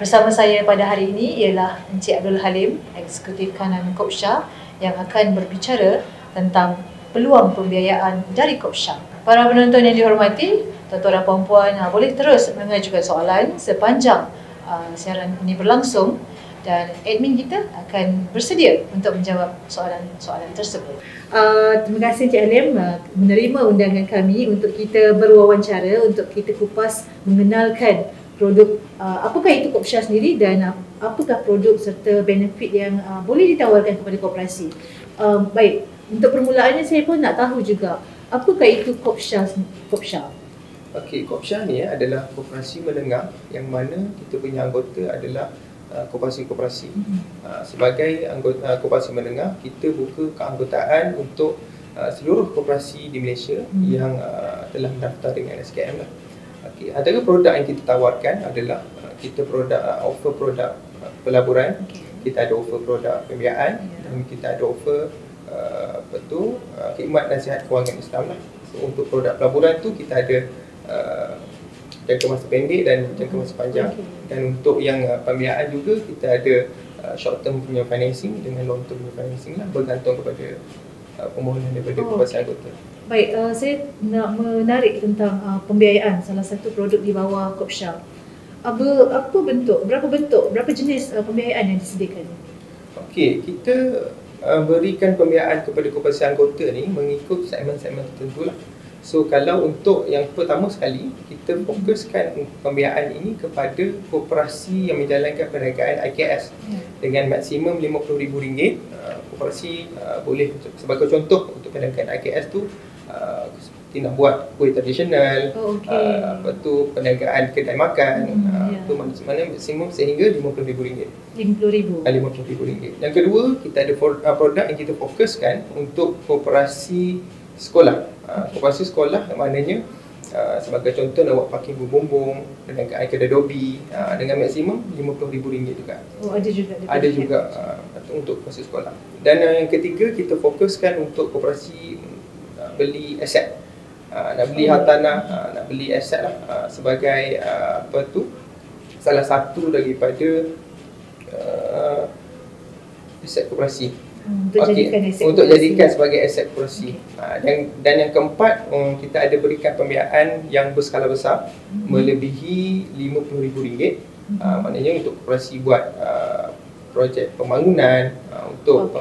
Bersama saya pada hari ini ialah Encik Abdul Halim, Eksekutif Kanan Kopsha, yang akan berbicara tentang peluang pembiayaan dari Kopsha. Para penonton yang dihormati, tuan-tuan dan puan-puan boleh terus mengajukan soalan sepanjang siaran ini berlangsung dan admin kita akan bersedia untuk menjawab soalan-soalan tersebut. Terima kasih Encik Halim menerima undangan kami untuk kita berwawancara, untuk kita kupas mengenalkan produk apakah itu Kopsha sendiri dan apakah produk serta benefit yang boleh ditawarkan kepada koperasi. Baik, untuk permulaannya saya pun nak tahu juga apakah itu Kopsha. Okey, Kopsha ni adalah koperasi menengah yang mana kita punya anggota adalah koperasi-koperasi. Sebagai anggota koperasi menengah, kita buka keanggotaan untuk seluruh koperasi di Malaysia yang telah mendaftar dengan SKM lah. Okey, antara produk yang kita tawarkan adalah kita offer produk pelaburan, kita ada offer produk pembiayaan dan kita ada offer khidmat nasihat kewangan Islam lah. So, untuk produk pelaburan tu kita ada jangka masa pendek dan jangka masa panjang. Dan untuk yang pembiayaan juga kita ada short term punya financing dengan long term punya financing lah, bergantung kepada permohonan daripada koperasi anggota. Baik, saya nak menarik tentang pembiayaan, salah satu produk di bawah Kopsha. Berapa jenis pembiayaan yang disediakan? Okey, kita berikan pembiayaan kepada koperasi anggota ni mengikut segmen-segmen tertentu lah. So kalau untuk yang pertama sekali, kita fokuskan pembiayaan ini kepada koperasi yang menjalankan perniagaan IKS dengan maksimum RM50,000. Koperasi boleh, sebagai contoh untuk perniagaan IKS tu, kita nak buat kuih tradisional, perniagaan kedai makan, tu mana maksimum sehingga RM50,000. RM50,000. Yang kedua, kita ada produk yang kita fokuskan untuk koperasi sekolah. Koperasi sekolah maknanya sebagai contoh nak buat parking berbumbung dengan kedai dobi dengan maksimum RM50,000 juga. Ada juga untuk koperasi sekolah. Dan yang ketiga, kita fokuskan untuk koperasi beli aset. Nak beli hartanah, nak beli aset lah sebagai salah satu daripada aset koperasi. Untuk jadikan sebagai aset koperasi. Dan yang keempat, kita ada berikan pembiayaan yang berskala besar melebihi RM50,000. Maknanya untuk koperasi buat projek pembangunan, untuk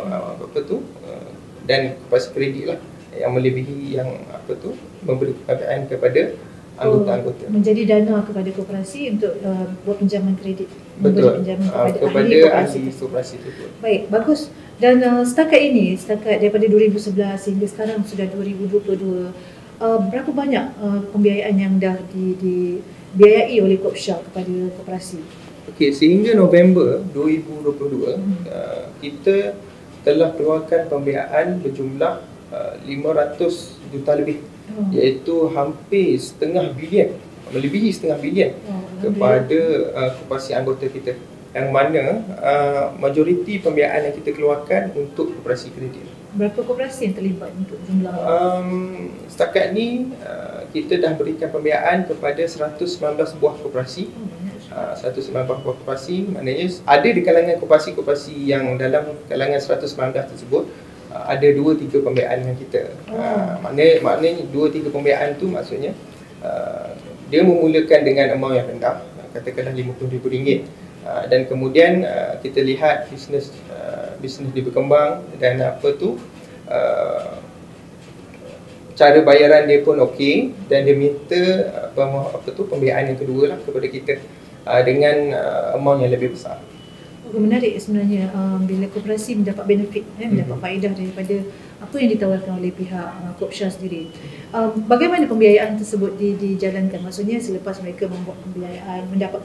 dan koperasi kredit lah yang melebihi yang memberi pembiayaan kepada anggota-anggota. Menjadi dana kepada koperasi untuk buat pinjaman kredit. Betul, pinjaman kepada ahli koperasi tersebut. Baik, bagus. Dan setakat daripada 2011 hingga sekarang sudah 2022, berapa banyak pembiayaan yang dah dibiayai oleh Kopsha kepada koperasi? Okey, sehingga November 2022, kita telah keluarkan pembiayaan berjumlah 500 juta lebih, iaitu hampir melebihi setengah bilion kepada koperasi anggota kita, yang mana majoriti pembiayaan yang kita keluarkan untuk koperasi kredit. Berapa koperasi yang terlibat untuk jumlah? Setakat ni kita dah berikan pembiayaan kepada 119 buah koperasi. 119 buah koperasi, maknanya ada di kalangan koperasi-koperasi yang dalam kalangan 119 tersebut ada 2-3 pembiayaan dengan kita. Maknanya 2-3 pembiayaan tu maksudnya dia memulakan dengan amount yang rendah, katakanlah RM50,000. Dan kemudian kita lihat bisnes dia berkembang dan cara bayaran dia pun okey, dan dia minta pembiayaan yang kedua lah kepada kita dengan amount yang lebih besar. Menarik sebenarnya bila koperasi mendapat benefit, mendapat faedah daripada apa yang ditawarkan oleh pihak Kopsha sendiri. Bagaimana pembiayaan tersebut dijalankan? Maksudnya selepas mereka mendapat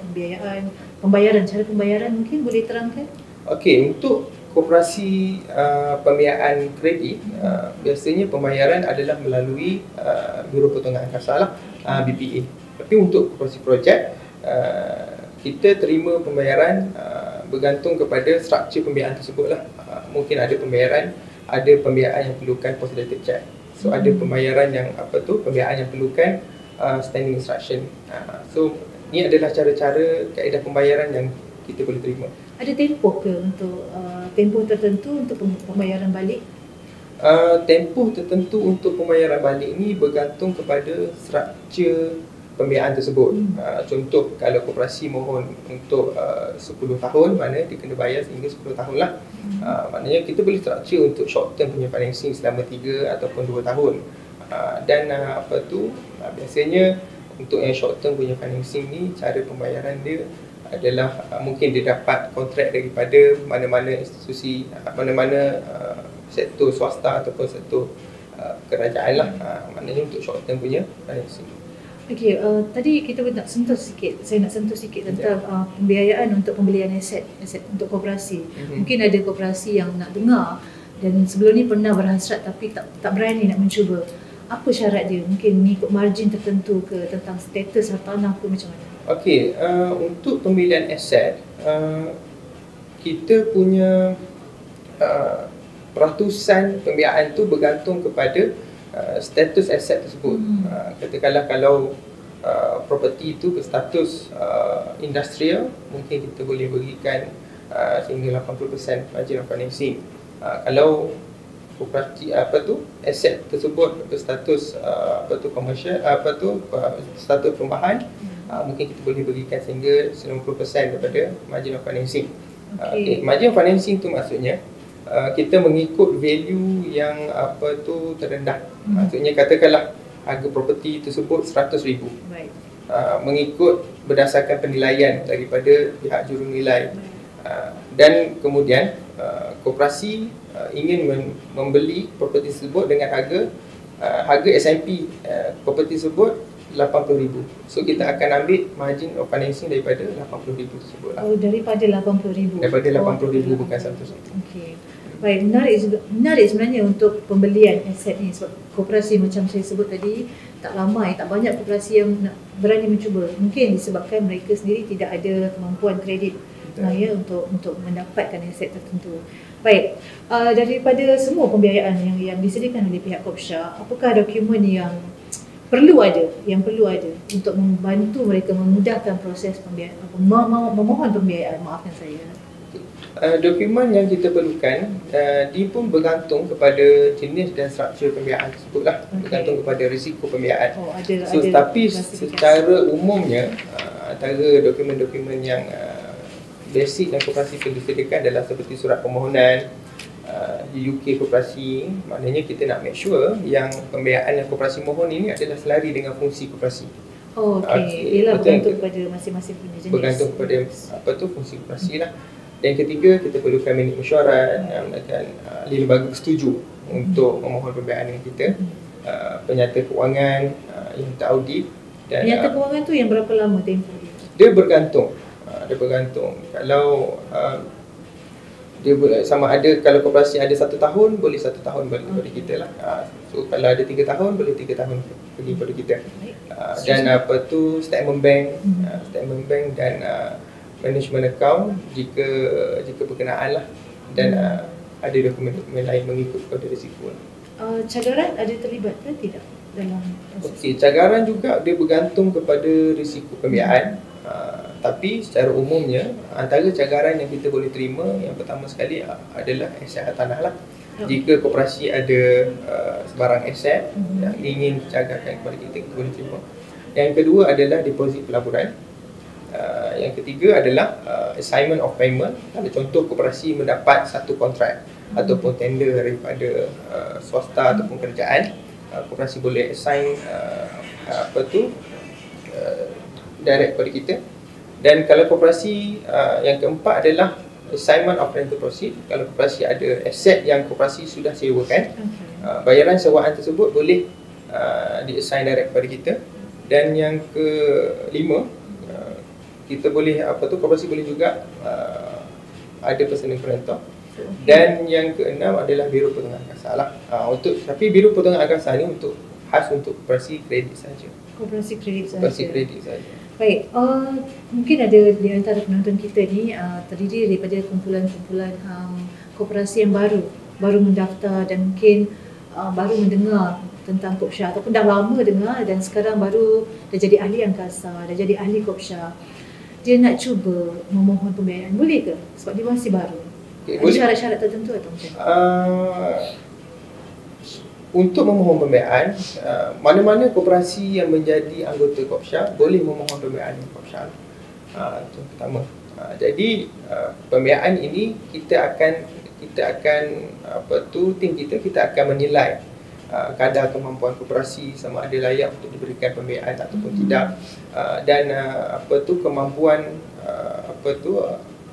pembayaran, cara pembayaran mungkin boleh terangkan? Okey, untuk koperasi pembiayaan kredit, biasanya pembayaran adalah melalui Biro Pertukangan Kasar lah, BPA. Tapi untuk koperasi projek, kita terima pembayaran bergantung kepada struktur pembiayaan tersebut lah. Mungkin ada pembiayaan yang perlukan post-dated check. So ada pembayaran yang pembiayaan yang perlukan standing instruction. So ni adalah cara-cara kaedah pembayaran yang kita boleh terima. Ada tempoh ke untuk tempoh tertentu untuk pembayaran balik? Tempoh tertentu untuk pembayaran balik ni bergantung kepada struktur pembiayaan tersebut. Contoh, kalau koperasi mohon untuk 10 tahun, mana dia kena bayar sehingga 10 tahun lah. Maknanya kita boleh struktur untuk short term punya financing selama 3 ataupun 2 tahun. Dan biasanya untuk yang short term punya financing ni, cara pembayaran dia adalah mungkin dia dapat kontrak daripada mana-mana institusi, mana-mana sektor swasta ataupun sektor kerajaan lah. Maknanya untuk short term punya financing. Okey, tadi kita nak sentuh sikit, saya nak sentuh sikit tentang pembiayaan untuk pembelian aset untuk koperasi. Mungkin ada koperasi yang nak dengar dan sebelum ni pernah berhasrat tapi tak berani nak mencuba. Apa syarat dia? Mungkin mengikut margin tertentu ke, tentang status hartanah ke, macam mana? Okey, untuk pembelian aset, kita punya peratusan pembiayaan tu bergantung kepada status aset tersebut. Katakanlah kalau property itu berstatus industrial, mungkin kita boleh berikan sehingga 80% margin of financing. Kalau property aset tersebut berstatus commercial, status perumahan, mungkin kita boleh berikan sehingga 90% daripada margin of financing. Margin of financing tu maksudnya kita mengikut value yang terendah. Maksudnya katakanlah harga property tersebut 100,000. Baik. Mengikut berdasarkan penilaian daripada pihak jurunilai. Dan kemudian koperasi ingin membeli property tersebut dengan harga S&P property tersebut 80,000. So kita akan ambil margin of financing daripada 80,000 tersebut lah. Daripada 80,000. Daripada 80,000 bukan 100,000. Okey. Baik, menarik sebenarnya untuk pembelian aset ni, sebab koperasi macam saya sebut tadi tak ramai, tak banyak koperasi yang nak berani mencuba. Mungkin disebabkan mereka sendiri tidak ada kemampuan kredit untuk mendapatkan aset tertentu. Baik, daripada semua pembiayaan yang disediakan oleh pihak Kopsya, apakah dokumen yang perlu ada untuk membantu mereka memudahkan proses pembiayaan, memohon pembiayaan, maafkan saya. Dokumen yang kita perlukan dia pun bergantung kepada jenis dan struktur pembiayaan tersebut lah. Bergantung kepada risiko pembiayaan. Tapi secara umumnya antara dokumen-dokumen yang basic dan koperasi perlu disediakan adalah seperti surat permohonan UK koperasi. Maknanya kita nak make sure yang pembiayaan yang koperasi mohon ini adalah selari dengan fungsi koperasi. Ialah bergantung kepada masing-masing punya jenis. Bergantung kepada fungsi koperasi lah. Dan ketiga, kita perlukan minit mesyuarat dan ahli lembaga bersetuju untuk memohon pembiayaan dengan kita. Penyata kewangan yang teraudit. Penyata kewangan tu yang berapa lama tempoh dia? Dia bergantung. Kalau dia sama ada, kalau koperasi ada 1 tahun, boleh 1 tahun balik kepada kita lah. So kalau ada 3 tahun, boleh 3 tahun pergi kepada kita. Dan statement bank dan management account jika berkenaan lah. Dan ada dokumen-dokumen lain mengikut kepada risiko lah. Cagaran ada terlibat ke tidak dalam proses? Cagaran juga dia bergantung kepada risiko pembiayaan. Tapi secara umumnya antara cagaran yang kita boleh terima, yang pertama sekali adalah aset hartanah lah. Jika koperasi ada sebarang aset yang ingin cagarkan kepada kita, kita boleh terima. Yang kedua adalah deposit pelaburan. Yang ketiga adalah assignment of payment. Kalau contoh koperasi mendapat satu kontrak ataupun tender daripada swasta ataupun kerajaan, koperasi boleh assign direct kepada kita. Dan kalau koperasi yang keempat adalah assignment of rental proceed. Kalau koperasi ada aset yang koperasi sudah sewakan, bayaran sewaan tersebut boleh di-assign direct kepada kita. Dan yang kelima, kita boleh koperasi boleh juga ada personal guarantor. Dan yang keenam adalah biro pertengahan kasar lah. Tapi biro pertengahan kasar ni khas untuk koperasi kredit saja. Koperasi kredit saja. Baik, mungkin ada di antara penonton kita ni terdiri daripada kumpulan-kumpulan koperasi yang baru mendaftar dan mungkin baru mendengar tentang Kopsya ataupun dah lama dengar dan sekarang baru dah jadi ahli angkasa, dah jadi ahli Kopsya. dia nak cuba memohon pembiayaan, boleh ke? Sebab dia masih baru. Okay, Ada syarat-syarat tertentu atau macam mana? Untuk memohon pembiayaan, mana-mana koperasi yang menjadi anggota Kopsha boleh memohon pembiayaan Kopsha. Itu pertama. Jadi pembiayaan ini kita akan tim kita akan menilai kadar kemampuan koperasi sama ada layak untuk diberikan pembiayaan ataupun tidak, dan kemampuan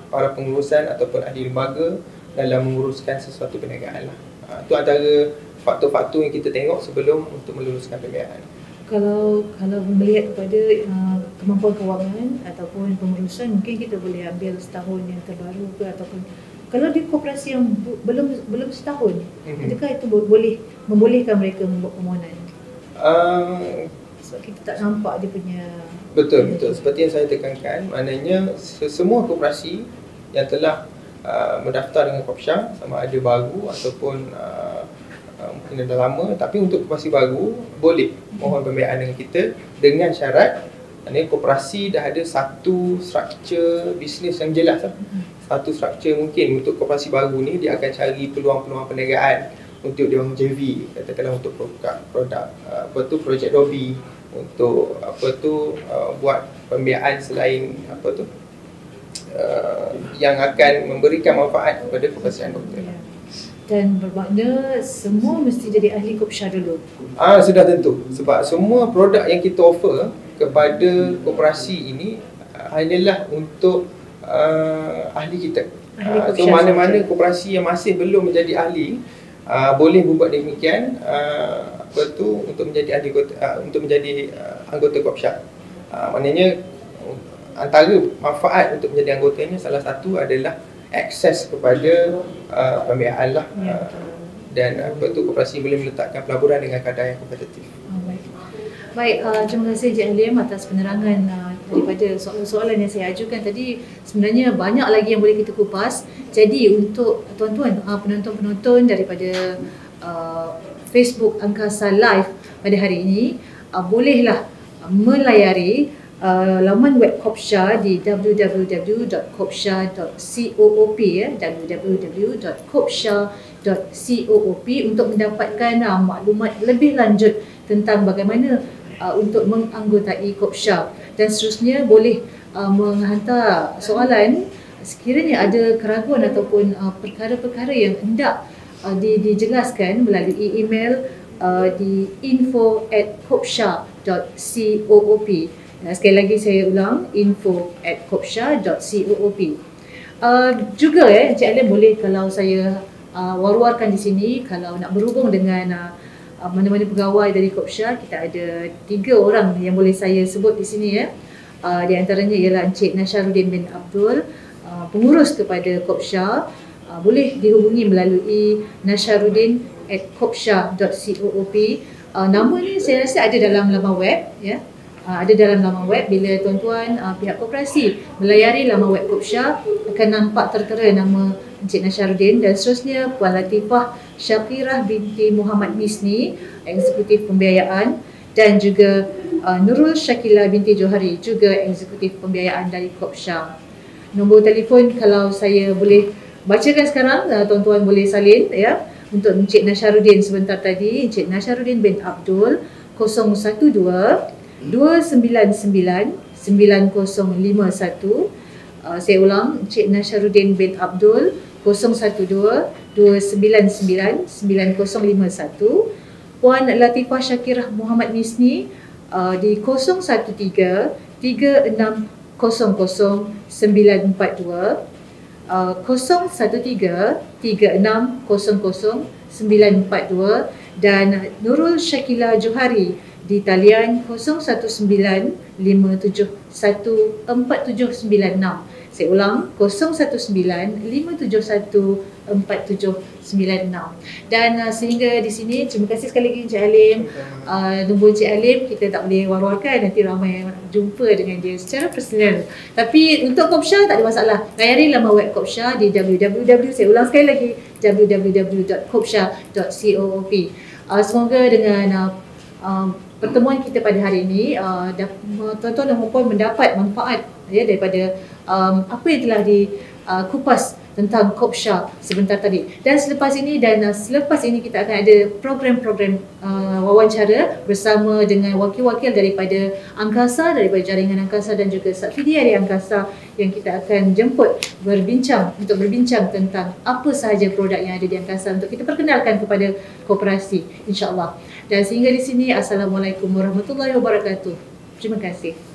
para pengurusan ataupun ahli lembaga dalam menguruskan sesuatu perniagaan lah. Itu antara faktor-faktor yang kita tengok sebelum untuk meluluskan pembiayaan. Kalau melihat kepada kemampuan kewangan ataupun pengurusan, mungkin kita boleh ambil setahun yang terbaru ke, ataupun kalau di koperasi yang belum setahun, adakah itu boleh membolehkan mereka membuat permohonan? Sebab kita tak nampak dia punya. Betul. Seperti yang saya tekankan, maknanya semua koperasi yang telah mendaftar dengan Kopsha, sama ada baru ataupun mungkin dah lama, tapi untuk koperasi baru boleh mohon pembiayaan dengan kita dengan syarat maknanya koperasi dah ada satu struktur bisnes yang jelas lah. Satu struktur mungkin untuk koperasi baru ni dia akan cari peluang-peluang perniagaan untuk dia bangun JV, katakanlah untuk produk projek lobby, untuk buat pembiayaan selain yang akan memberikan manfaat kepada koperasi anggota. Dan bermakna semua mesti jadi ahli Kopsha dulu. Sudah tentu, sebab semua produk yang kita offer kepada koperasi ini hanyalah untuk ahli kita. So mana-mana koperasi yang masih belum menjadi ahli boleh berbuat demikian untuk menjadi ahli untuk menjadi anggota Kopsha. Maknanya antara manfaat untuk menjadi anggotanya salah satu adalah akses kepada pembiayaan lah, dan koperasi boleh meletakkan pelaburan dengan kadar yang kompetitif. Baik, terima kasih Encik Halim atas penerangan daripada soalan-soalan yang saya ajukan tadi. Sebenarnya banyak lagi yang boleh kita kupas. Jadi untuk tuan-tuan penonton-penonton daripada Facebook Angkasa Live pada hari ini, bolehlah melayari laman web Kopsha di www.kopsha.coop www.kopsha.coop untuk mendapatkan maklumat lebih lanjut tentang bagaimana untuk menganggotai Kopsha. Dan seterusnya boleh menghantar soalan sekiranya ada keraguan ataupun perkara-perkara yang hendak dijelaskan melalui email di info@kopsha.coop. Sekali lagi saya ulang, info@kopsha.coop. Juga Encik Halim boleh kalau saya war-warkan di sini, kalau nak berhubung dengan mana-mana pegawai dari Kopsha, kita ada 3 orang yang boleh saya sebut di sini ya. Di antaranya ialah Encik Nasharuddin bin Abdul, pengurus kepada Kopsha. Boleh dihubungi melalui nasharuddin@kopsha.coop. Nama ni saya rasa ada dalam laman web ya. Ada dalam laman web. Bila tuan-tuan pihak koperasi melayari laman web Kopsha, akan nampak tertera nama Encik Nasharuddin, dan seterusnya Puan Latifah Syakirah binti Muhammad Misni, eksekutif pembiayaan, dan juga Nurul Syakila binti Johari, juga eksekutif pembiayaan dari Kopsha. Nombor telefon kalau saya boleh bacakan sekarang, tuan-tuan boleh salin ya. Untuk Encik Nasharuddin sebentar tadi, Encik Nasharuddin bin Abdul 012-299-9051. Saya ulang, Encik Nasharuddin bin Abdul 012-299-9051. Puan Latifah Syakirah Muhammad Misni di 013-3600-942, 013-3600-942, dan Nurul Syakila Johari di talian 019-571-4796. Saya ulang, 019-571-4796. Dan sehingga di sini, terima kasih sekali lagi Encik Halim. Nombor Encik Halim kita tak boleh war-warkan, nanti ramai jumpa dengan dia secara personal. Tapi untuk Kopsha tak ada masalah. Layari laman web Kopsha di saya ulang sekali lagi, www.kopsha.coop. Semoga dengan pertemuan kita pada hari ini, tuan-tuan dan puan mendapat manfaat daripada apa yang telah dikupas tentang Kopsha sebentar tadi. Dan selepas ini kita akan ada program-program wawancara bersama dengan wakil-wakil daripada angkasa, daripada jaringan angkasa dan juga subsidiari angkasa yang kita akan jemput untuk berbincang tentang apa sahaja produk yang ada di angkasa untuk kita perkenalkan kepada koperasi, insya-Allah. Dan sehingga di sini, Assalamualaikum warahmatullahi wabarakatuh. Terima kasih.